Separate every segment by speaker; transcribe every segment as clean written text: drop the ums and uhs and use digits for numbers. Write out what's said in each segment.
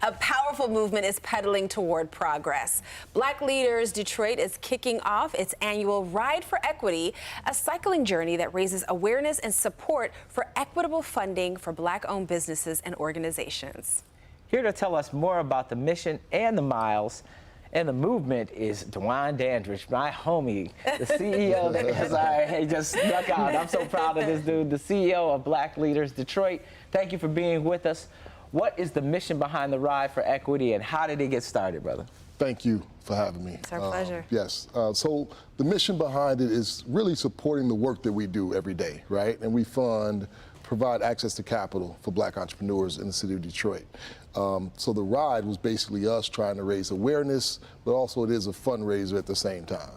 Speaker 1: A powerful movement is pedaling toward progress. Black Leaders Detroit is kicking off its annual Ride for Equity, a cycling journey that raises awareness and support for equitable funding for Black-owned businesses and organizations.
Speaker 2: Here to tell us more about the mission and the miles and the movement is Dwan Dandridge, my homie, the CEO he just snuck out. I'm so proud of this dude, the CEO of Black Leaders Detroit. Thank you for being with us. What is the mission behind the Ride for Equity, and how did it get started, brother?
Speaker 3: Thank you for having me.
Speaker 1: It's our pleasure.
Speaker 3: Yes. So the mission behind it is really supporting the work that we do every day, right? And we provide access to capital for Black entrepreneurs in the city of Detroit. So the ride was basically us trying to raise awareness, but also it is a fundraiser at the same time.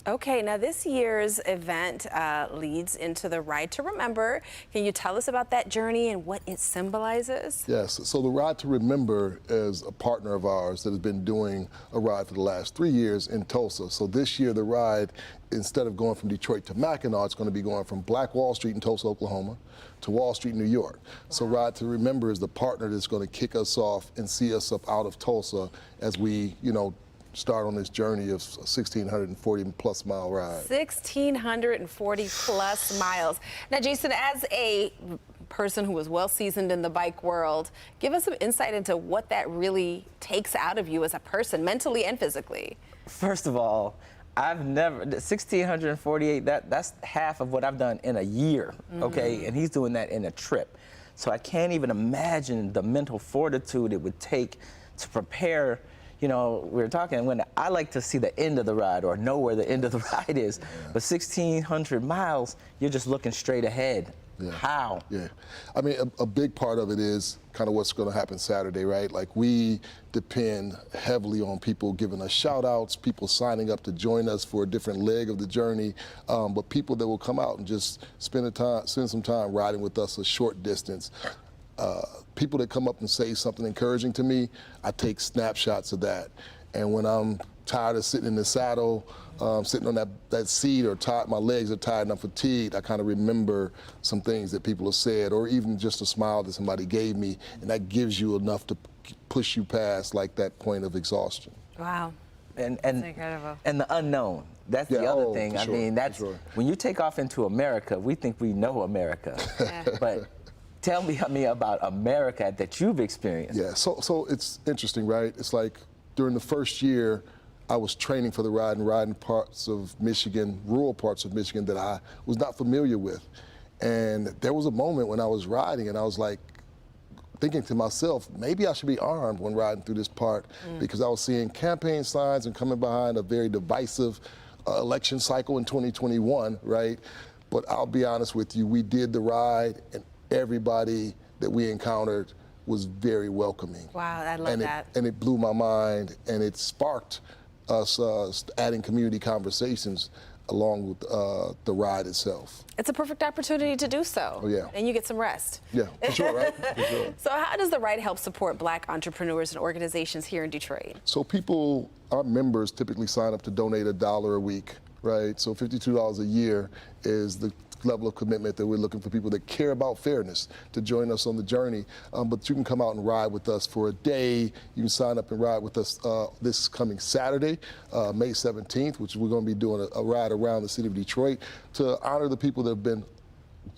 Speaker 1: Okay, now this year's event leads into the Ride to Remember. Can you tell us about that journey and what it symbolizes?
Speaker 3: Yes, so the Ride to Remember is a partner of ours that has been doing a ride for the last 3 years in Tulsa. So this year the ride, instead of going from Detroit to Mackinac, it's going to be going from Black Wall Street in Tulsa, Oklahoma, to Wall Street, New York. Wow. So Ride to Remember is the partner that's going to kick us off and see us up out of Tulsa as we, start on this journey of 1,640 plus mile ride.
Speaker 1: 1,640 plus miles. Now, Jason, as a person who is well seasoned in the bike world, give us some insight into what that really takes out of you as a person, mentally and physically.
Speaker 2: First of all, I've never, 1,648, that's half of what I've done in a year, okay? And he's doing that in a trip. So I can't even imagine the mental fortitude it would take to prepare. We were talking when I like to see the end of the ride or know where the end of the ride is. But 1,600 miles, you're just looking straight ahead. Yeah. How?
Speaker 3: Yeah. I mean, a big part of it is kind of what's going to happen Saturday, right? Like, we depend heavily on people giving us shout outs, people signing up to join us for a different leg of the journey, but people that will come out and just spend some time riding with us a short distance. People that come up and say something encouraging to me, I take snapshots of that. And when I'm tired of sitting in the saddle, sitting on that seat, or my legs are tired and I'm fatigued, I kind of remember some things that people have said, or even just a smile that somebody gave me, and that gives you enough to push you past like that point of exhaustion.
Speaker 1: Wow.
Speaker 2: And
Speaker 1: incredible.
Speaker 2: And the unknown. That's the other thing.
Speaker 3: For
Speaker 2: I
Speaker 3: sure,
Speaker 2: mean, that's when you take off into America, we think we know America. But tell me about America that you've experienced.
Speaker 3: Yeah, so it's interesting, right? It's like during the first year, I was training for the ride and riding parts of Michigan, rural parts of Michigan that I was not familiar with. And there was a moment when I was riding and I was like thinking to myself, maybe I should be armed when riding through this part, because I was seeing campaign signs and coming behind a very divisive election cycle in 2021, right? But I'll be honest with you, we did the ride and everybody that we encountered was very welcoming.
Speaker 1: Wow, I love that.
Speaker 3: And it blew my mind, and it sparked us adding community conversations along with the ride itself.
Speaker 1: It's a perfect opportunity to do so.
Speaker 3: Oh, yeah.
Speaker 1: And you get some rest.
Speaker 3: Yeah, for sure, right? For sure.
Speaker 1: So how does the ride help support Black entrepreneurs and organizations here in Detroit?
Speaker 3: So our members typically sign up to donate $1 a week, right? So $52 a year is the level of commitment that we're looking for people that care about fairness to join us on the journey. But you can come out and ride with us for a day. You can sign up and ride with us this coming Saturday, May 17th, which we're going to be doing a ride around the city of Detroit to honor the people that have been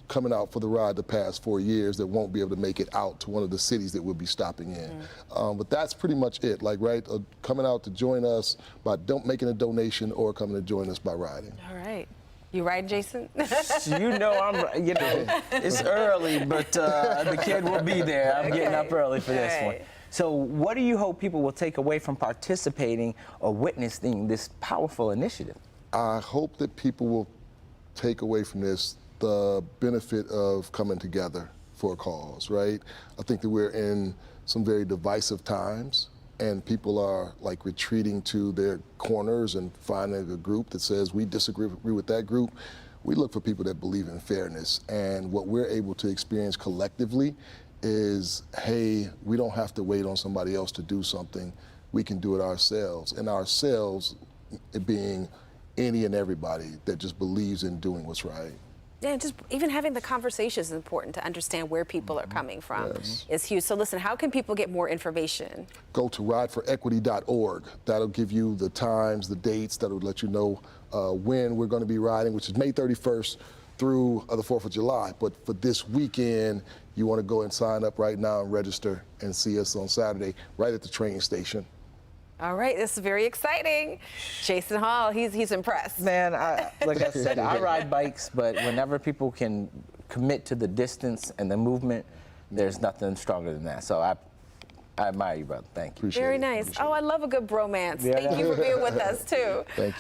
Speaker 3: coming out for the ride the past 4 years that won't be able to make it out to one of the cities that we'll be stopping in. But that's pretty much it, coming out to join us by making a donation or coming to join us by riding.
Speaker 1: All right. You riding, Jason?
Speaker 2: It's early, but the kid will be there. I'm getting up early for this one. So what do you hope people will take away from participating or witnessing this powerful initiative?
Speaker 3: I hope that people will take away from this the benefit of coming together for a cause, right? I think that we're in some very divisive times, and people are retreating to their corners and finding a group that says we disagree with that group. We look for people that believe in fairness, and what we're able to experience collectively is, hey, we don't have to wait on somebody else to do something. We can do it ourselves, and ourselves it being any and everybody that just believes in doing what's right.
Speaker 1: Yeah, just even having the conversation is important to understand where people are coming from is huge. So listen, how can people get more information?
Speaker 3: Go to rideforequity.org. That'll give you the times, the dates, that'll let you know when we're going to be riding, which is May 31st through the 4th of July. But for this weekend, you want to go and sign up right now and register and see us on Saturday right at the train station.
Speaker 1: All right, this is very exciting. Jason Hall, he's impressed.
Speaker 2: Man, like I said, I ride bikes, but whenever people can commit to the distance and the movement, there's nothing stronger than that. So I admire you, brother. Thank you.
Speaker 3: Appreciate
Speaker 1: Very
Speaker 3: it.
Speaker 1: nice.
Speaker 3: Appreciate
Speaker 1: Oh,
Speaker 3: it.
Speaker 1: I love a good bromance.
Speaker 2: Yeah.
Speaker 1: Thank you for being with us, too.
Speaker 3: Thank you.